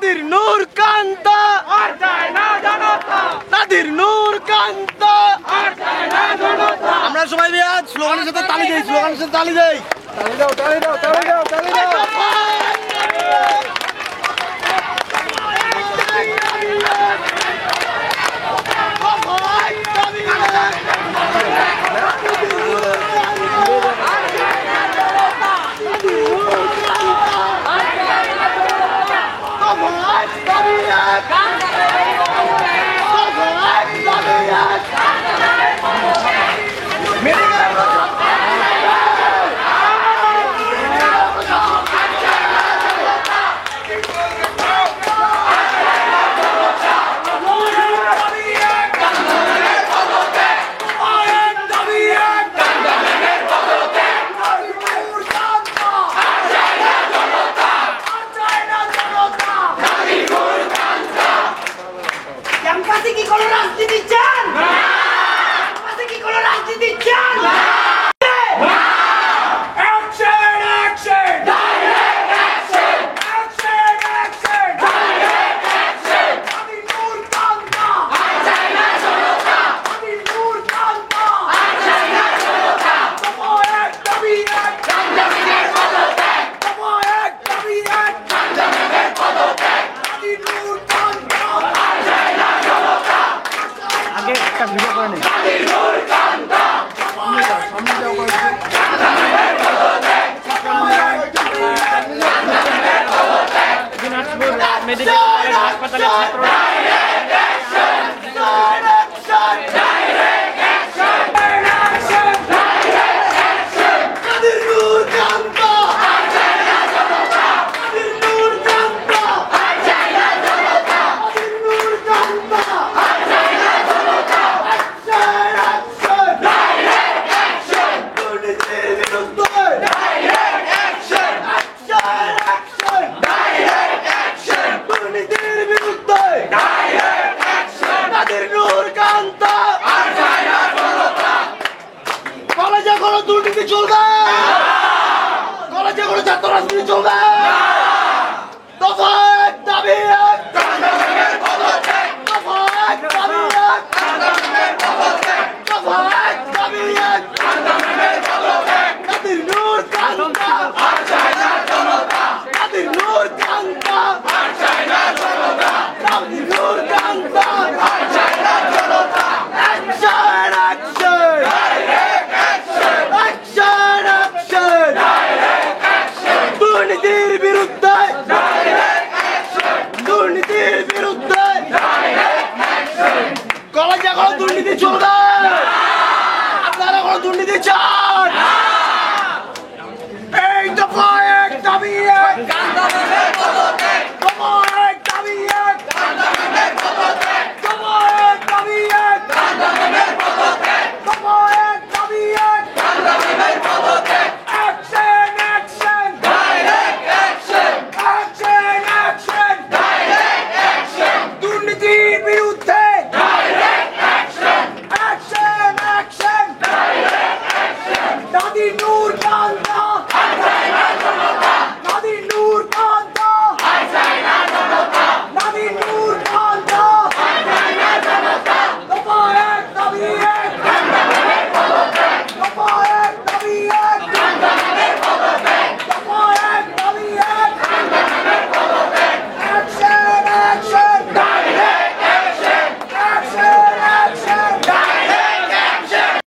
নাদির নূর কান্তা আর চায় না জনতা, নাদির নূর কান্তা আর চায় না জনতা। আমরা সবাই আজ স্লোগানের সাথে তালি দেই, স্লোগানের সাথে তালি দেই। তালি দাও, তালি দাও, তালি দাও, তালি দাও। কি কোনো রাজনীতি চান? কি কোনো রাজনীতি চান? মেডিকেল কলেজ হাসপাতালের ছাত্ররা কলেজে কোনো দুর্নীতি চলবে, কলেজে কোনো ছাত্র রাজনীতি চলবে। দফা এক দাবি এক, দফা এক দাবি এক, দফা এক দাবি এক। নাদির নূর কান্তা আর চায় না জনতা, নাদির নূর কান্তা আর চায় না জনতা, নাদির নূর কান্তা আর চায় না জনতা। অ্যাকশন অ্যাকশন দুর্নীতির বিরুদ্ধে, দুর্নীতির বিরুদ্ধে। কলেজে কোনো দুর্নীতি চলবে? আপনারা কোনো দুর্নীতি চান?